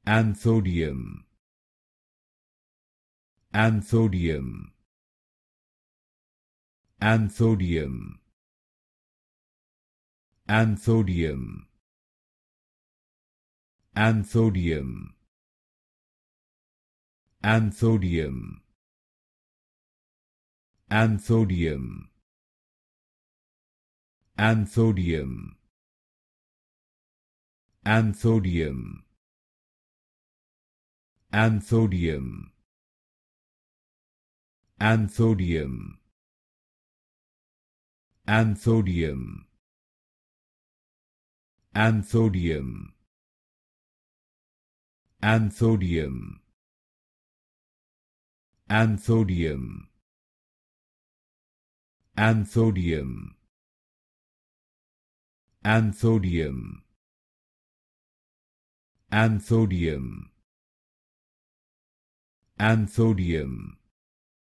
Anthodium, Anthodium, Anthodium, Anthodium, Anthodium, Anthodium, Anthodium, Anthodium, Anthodium, Anthodium, Anthodium, Anthodium, Anthodium, Anthodium, Anthodium, Anthodium, Anthodium, Anthodium, Anthodium,